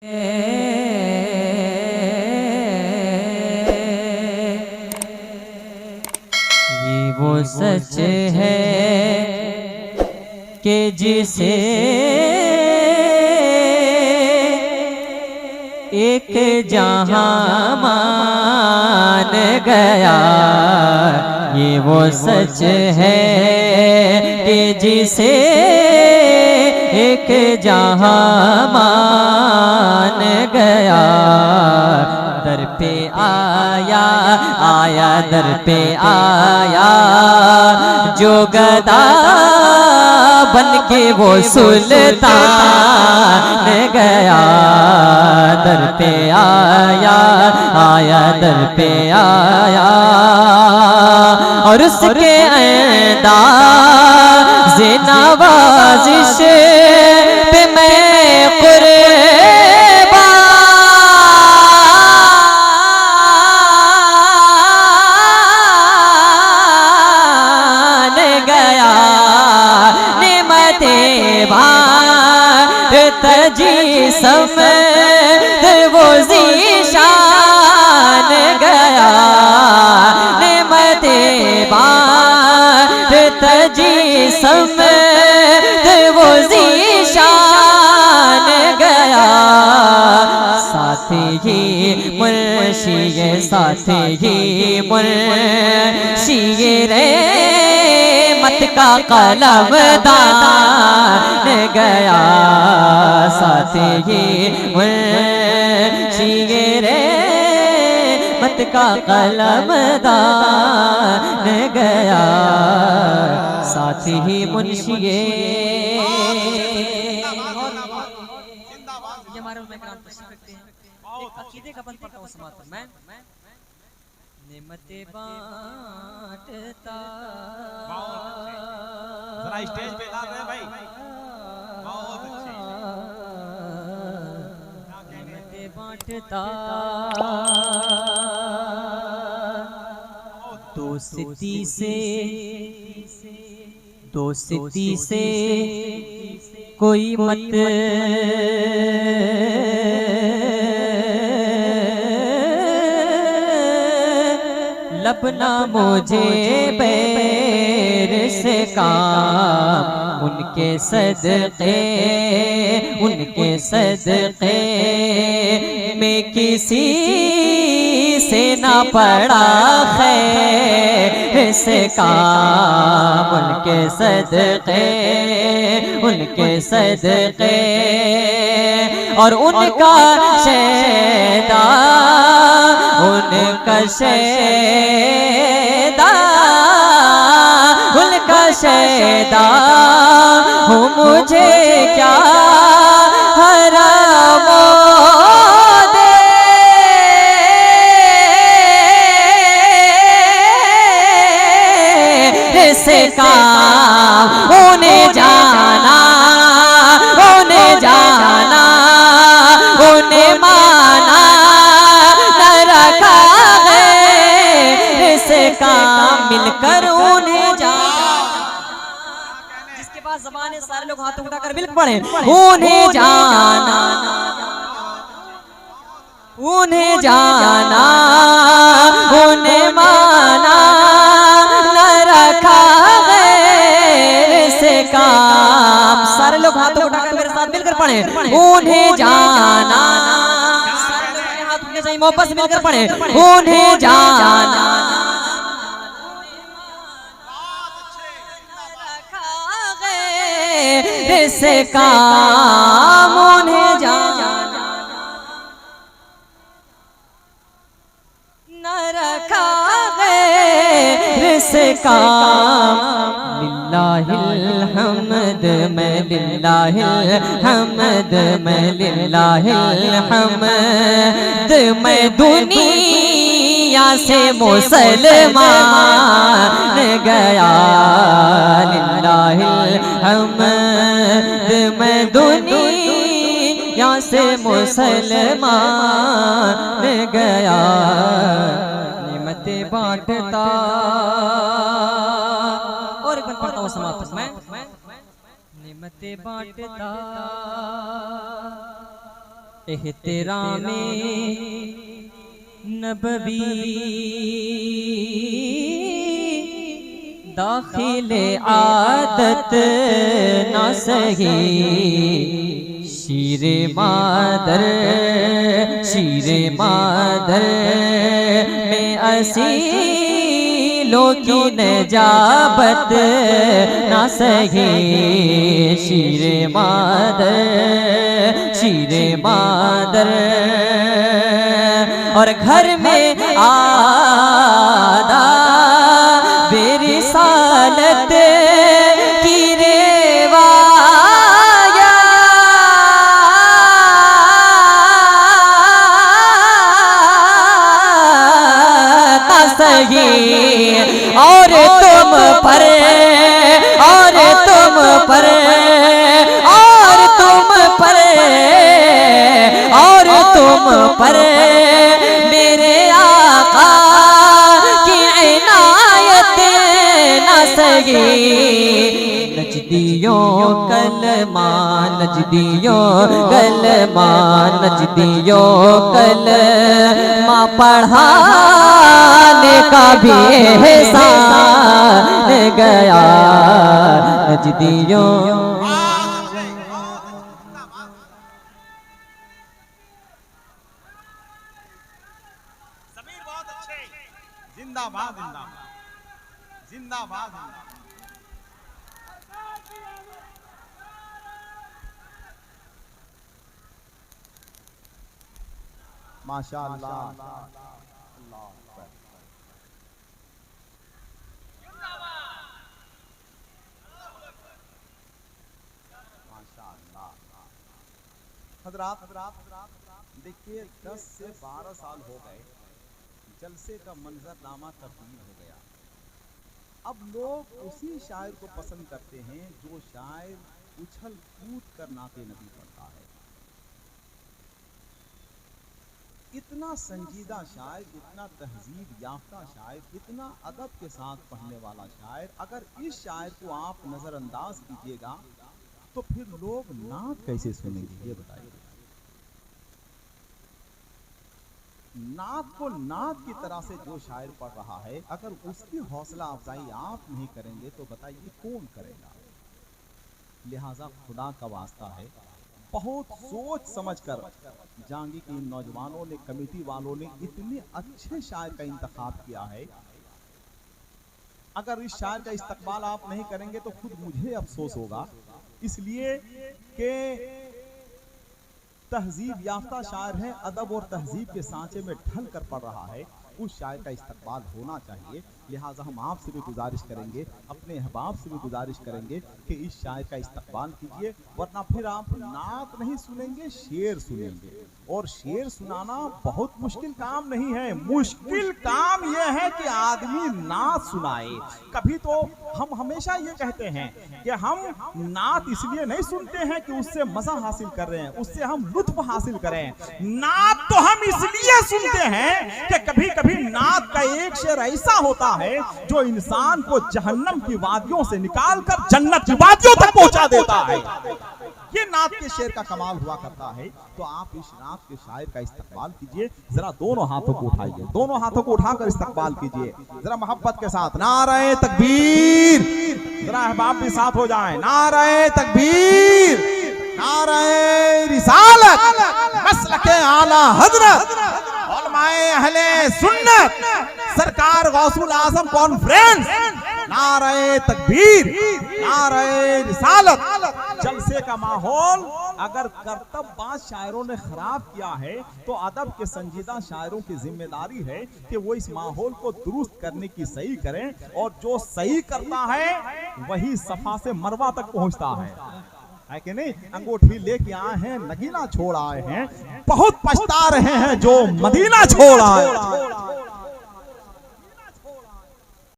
ये वो सच है कि जिसे एक जहां मान गया। ये वो सच है कि जिसे एक जहां मान गया। दर पे आया आया दर पे आया जो गदा बन के वो सुल्तान गया। दर पे आया आया दर पे आया और उसके अंदाज़ नवाज़िश पे मैं कुर्बान गया। नेमते बात जी समत वो ज़ीशान गया। नेमते बात जी समत वो ज़ीशान गया। साथी ही मुर्शिए साथी ही मुर्शिए रे मत का कलम दान गया। साथी ही मुर्शिए रे मत का कलम दान गया। साथी ही मुंशिए अकीदे का बंद पड़ता हूँ समाप्त मैं नेमते बांटता जरा स्टेज पे ला रहे भाई बहुत अच्छे नेमते बांटता दोस्ती से कोई मत लपना मुझे बैर से काम। उनके सदक़े में किसी से ना पड़ा खैर से काम। उनके सदक़े और उनका शैदा उनका शैदा हूँ मुझे क्या हरामो दे से काम। उन्हें जाना उन्हें माना न रखा है से काम। मिलकर उन्हें जाना जिसके पास ज़बान है सारे लोग हाथ उठाकर मिल पड़े। उन्हें जाना उन्हें माना न रखा है से काम। सारे लोग हाथ उठाकर मेरे साथ मिलकर पढ़े। उन्हें जाना सारे लोग हाथ उठने चाहिए मोहब्बत से मिलकर पढ़े। उन्हें जाना से काम। उन्हें जाना न रखा गैर से काम। लिल्लाहिल हम्द मैं लिल्लाहिल हम्द मैं लिल्लाहिल हम्द मैं दुनिया से मुसलमान गया। लिल्लाहिल हम्द मैं दुनिया से मुसलमान गया। नेमते बांटता और एक बार पढ़ता हूँ समाप्त मैं नेमते बांटता एहतरामे नबवी दाखिले आदत न सही शीरे मादर में असीलों की नजाबत न सही शीरे मादर और घर में आदा बेरिसालत की रेवाया सही और तुम पर मेरे आका की इनायत न सही नजदियों कलमा पढ़ाने का भी एहसान गया नजदियों। समीर बहुत अच्छे, जिंदाबाद जिंदाबाद। माशाअल्लाह, हजरात देखिए 10 से 12 साल हो गए, जलसे का मंजरनामा तब्दील हो गया। अब लोग उसी शायर को पसंद करते हैं जो शायर उछल कूद कर नाते नबी पढ़ता है। इतना संजीदा शायर, इतना तहजीब याफ्ता शायर, इतना अदब के साथ पढ़ने वाला शायर, अगर इस शायर को आप नजरअंदाज कीजिएगा तो फिर लोग नात कैसे सुनेंगे, ये बताइए। नात को नात की तरह से जो शायर पढ़ रहा है, अगर उसकी हौसला अफजाई आप नहीं करेंगे तो बताइए कौन करेगा। लिहाजा खुदा का वास्ता है, बहुत सोच समझकर जांगी के इन नौजवानों ने, कमेटी वालों ने इतने अच्छे शायर का इंतखाब किया है। अगर इस शायर का इस्तकबाल आप नहीं करेंगे तो खुद मुझे अफसोस होगा, इसलिए कि तहजीब याफ्ता शायर है, अदब और तहजीब के सांचे में ढल कर पढ़ रहा है, उस शायर का इस्तकबाल होना चाहिए। लिहाजा हम आपसे भी गुजारिश करेंगे, अपने अहबाब से भी गुजारिश करेंगे कि इस शायर का इस्तकबाल कीजिए, वरना फिर आप नात नहीं सुनेंगे, शेर सुनेंगे। और शेर सुनाना बहुत मुश्किल काम नहीं है, मुश्किल काम यह है कि आदमी नात सुनाए। कभी तो हम हमेशा ये कहते हैं कि हम नात इसलिए नहीं सुनते हैं कि उससे मजा हासिल कर रहे हैं, उससे हम लुत्फ हासिल करें। नात तो हम इसलिए सुनते हैं कि कभी कभी नात का एक शेर ऐसा होता है जो इंसान को जहन्नम की वादियों से निकालकर जन्नत की वादियों तक पहुंचा देता है। ये नात के शेर का कमाल हुआ करता है। तो आप इस नात के शायर का इस्तकबाल कीजिए, जरा दोनों हाथों को उठाइए, दोनों हाथों को उठाकर इस्तकबाल कीजिए जरा मोहब्बत के साथ। नारे तकबीर, जरा अहबाब भी साथ हो जाएं। नारे तकबीर, नारे रिसालत, मसलके आला हजरत, उलमाए अहले सुन्नत, सरकार गौसुल आजम कॉन्फ्रेंस। नारे तकबीर, नारे रिसालत। जलसे का माहौल अगर करतबबाज शायरों ने खराब किया है तो अदब के संजीदा शायरों की जिम्मेदारी है कि वो इस माहौल को दुरुस्त करने की सही करें, और जो सही करता है वही सफा से मरवा तक पहुंचता है कि नहीं। अंगूठी लेके आए हैं, नगीना छोड़ आए हैं, बहुत पछता रहे हैं जो मदीना छोड़ आए।